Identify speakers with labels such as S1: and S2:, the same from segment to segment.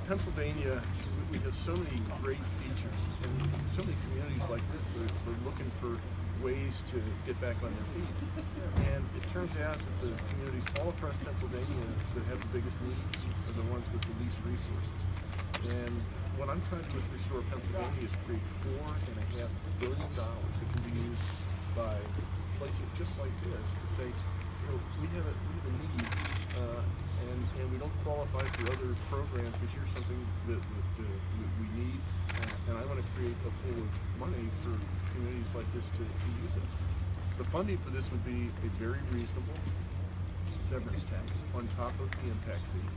S1: Pennsylvania, we have so many great features, and so many communities like this that are looking for ways to get back on their feet. And it turns out that the communities all across Pennsylvania that have the biggest needs are the ones with the least resources. And what I'm trying to do with Restore Pennsylvania is create $4.5 billion that can be used by places just like this to say, we have a need, and we don't qualify for other programs, but here's something that we need, and I want to create a pool of money for communities like this to use it. The funding for this would be a very reasonable severance tax on top of the impact fee.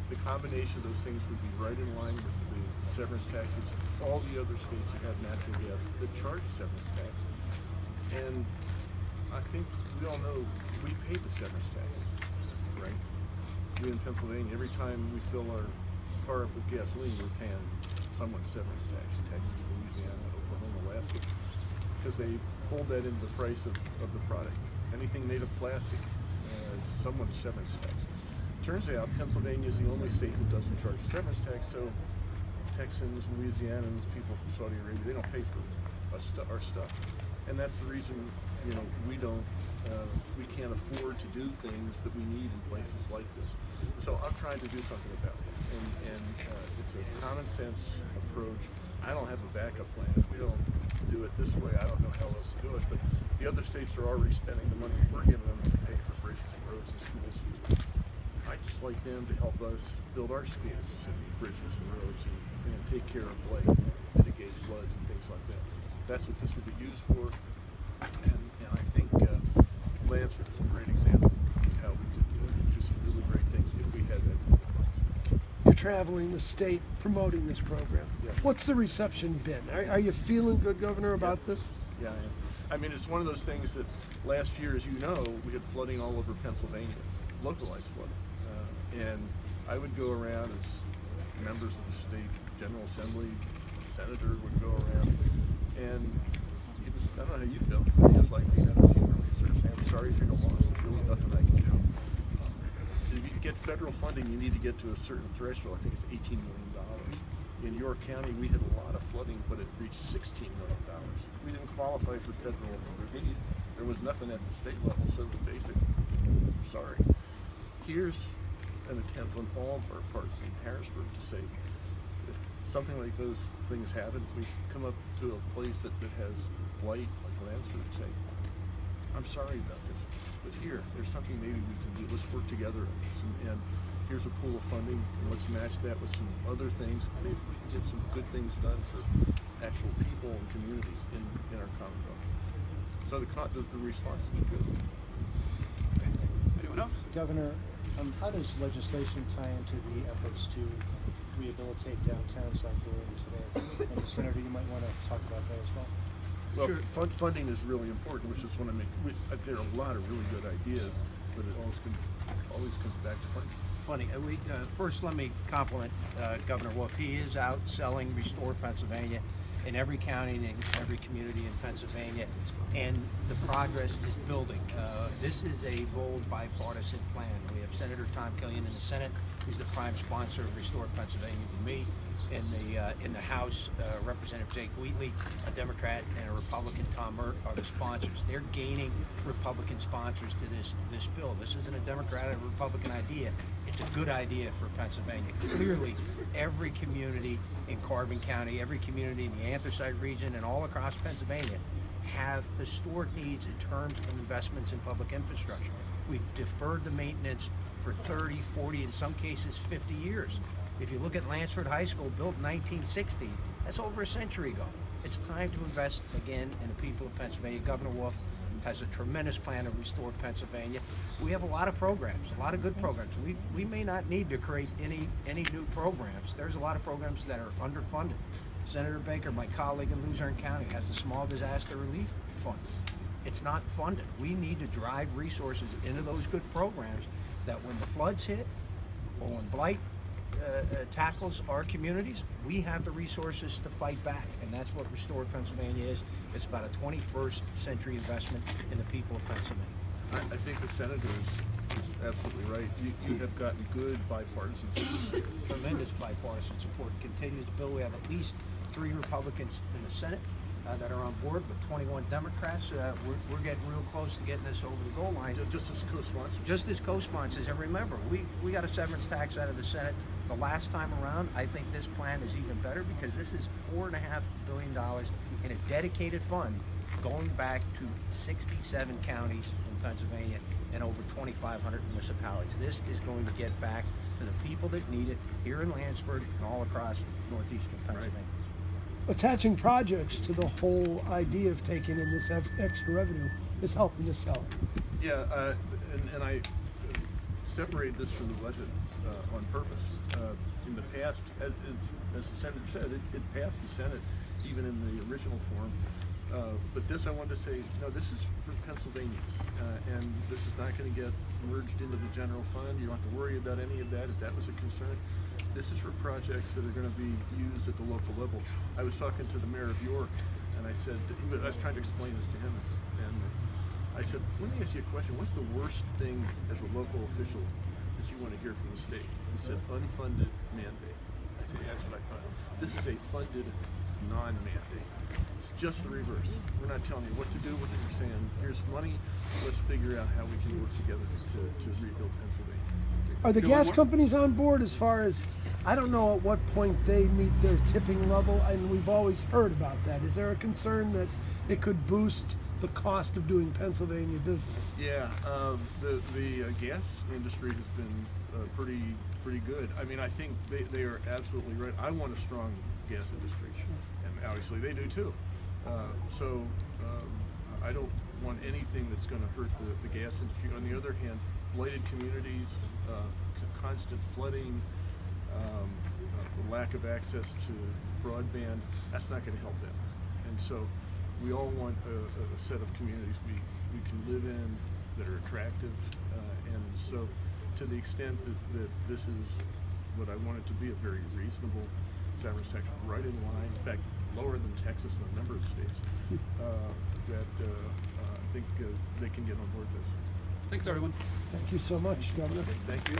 S1: The combination of those things would be right in line with the severance taxes all the other states that have natural gas that charge a severance tax. And I think we all know we pay the severance tax, right? We in Pennsylvania, every time we fill our car up with gasoline, we're paying someone's severance tax. Texas, Louisiana, Oklahoma, Alaska, because they hold that into the price of the product. Anything made of plastic, someone's severance tax. Turns out Pennsylvania is the only state that doesn't charge a severance tax, so Texans, Louisianans, people from Saudi Arabia, they don't pay for our stuff. And that's the reason, we can't afford to do things that we need in places like this. So I'm trying to do something about it, and it's a common sense approach. I don't have a backup plan. If we don't do it this way, I don't know how else to do it, but the other states are already spending the money we're giving them to pay for bridges and roads and schools. I'd just like them to help us build our schools and bridges and roads and take care of blight, mitigate floods and things like that. That's what this would be used for, and I think Lansford is a great example of how we could do some really great things if we had that kind of funds.
S2: You're traveling the state promoting this program.
S1: Yeah.
S2: What's the reception been? Are you feeling good, Governor, about this?
S1: Yeah, I am. I mean, it's one of those things that last year, as you know, we had flooding all over Pennsylvania, localized flooding. And I would go around as members of the state General Assembly, senators would go around, and it was, I don't know how you felt, it was like being at a funeral. You sort of say, I'm sorry for your loss, there's really nothing I can do. If you get federal funding, you need to get to a certain threshold. I think it's $18 million. In York County, we had a lot of flooding, but it reached $16 million. We didn't qualify for federal relief. There was nothing at the state level, so it was basic. Sorry. Here's an attempt on all of our parts in Harrisburg to say, if something like those things happen, we come up to a place that has blight, like Lansford, and say, I'm sorry about this, but there's something maybe we can do. Let's work together on this, and here's a pool of funding, and let's match that with some other things. Maybe we can get some good things done for actual people and communities in our Commonwealth. So the response has been good.
S3: Anyone else?
S4: Governor, how does legislation tie into the efforts to rehabilitate downtowns like we're in today? And Senator, you might want to talk about that as well.
S1: Well,
S3: Sure.
S1: Funding is really important, which is what I make. There are a lot of really good ideas, but it always comes back to funding.
S5: First, let me compliment Governor Wolf. He is out selling Restore Pennsylvania in every county and in every community in Pennsylvania, and the progress is building. This is a bold bipartisan plan. We have Senator Tom Killian in the Senate, who's the prime sponsor of Restore Pennsylvania with me. In the House, Representative Jake Wheatley, a Democrat, and a Republican, Tom Mert, are the sponsors. They're gaining Republican sponsors to this bill. This isn't a Democratic or Republican idea. It's a good idea for Pennsylvania. Clearly, every community in Carbon County, every community in the Anthracite region, and all across Pennsylvania have historic needs in terms of investments in public infrastructure. We've deferred the maintenance for 30, 40, in some cases 50 years. If you look at Lansford High School, built in 1960, that's over a century ago. It's time to invest again in the people of Pennsylvania. Governor Wolf has a tremendous plan to restore Pennsylvania. We have a lot of programs, a lot of good programs. We may not need to create any new programs. There's a lot of programs that are underfunded. Senator Baker, my colleague in Luzerne County, has a small disaster relief fund. It's not funded. We need to drive resources into those good programs that when the floods hit or when blight tackles our communities, we have the resources to fight back, and that's what Restore Pennsylvania is. It's about a 21st century investment in the people of Pennsylvania.
S1: I think the senators is absolutely right. You have gotten good bipartisan support.
S5: Tremendous bipartisan support continues to build. We have at least 3 Republicans in the Senate that are on board, with 21 Democrats. We're getting real close to getting this over the goal line.
S1: Just as co-sponsors.
S5: Just as co-sponsors, and remember, we got a severance tax out of the Senate the last time around. I think this plan is even better because this is $4.5 billion in a dedicated fund going back to 67 counties in Pennsylvania and over 2,500 municipalities. This is going to get back to the people that need it here in Lansford and all across northeastern Pennsylvania.
S2: Attaching projects to the whole idea of taking in this extra revenue is helping to sell it.
S1: Yeah, and I separated this from the budget on purpose. In the past, as the Senator said, it passed the Senate even in the original form. But this, I wanted to say, no, this is for Pennsylvanians, and this is not going to get merged into the general fund. You don't have to worry about any of that if that was a concern. This is for projects that are going to be used at the local level. I was talking to the mayor of York, and I said, I was trying to explain this to him, and I said, let me ask you a question. What's the worst thing as a local official that you want to hear from the state? He said, unfunded mandate. I said, that's what I thought. This is a funded non-mandate. It's just the reverse. We're not telling you what to do. We're saying, here's money. Let's figure out how we can work together to rebuild Pennsylvania.
S2: Are the gas companies on board as far as, I don't know at what point they meet their tipping level, and we've always heard about that. Is there a concern that it could boost the cost of doing Pennsylvania business?
S1: Yeah, the gas industry has been pretty good. I mean, I think they are absolutely right. I want a strong gas industry, and obviously they do too. I don't want anything that's going to hurt the gas industry. On the other hand, blighted communities, constant flooding, the lack of access to broadband, that's not going to help them. And so we all want a set of communities we can live in that are attractive. And so to the extent that this is what I want it to be, a very reasonable severance tax, right in line, in fact, lower than Texas and a number of states, I think they can get on board this.
S3: Thanks, everyone.
S2: Thank you so much, Governor.
S1: Thank you.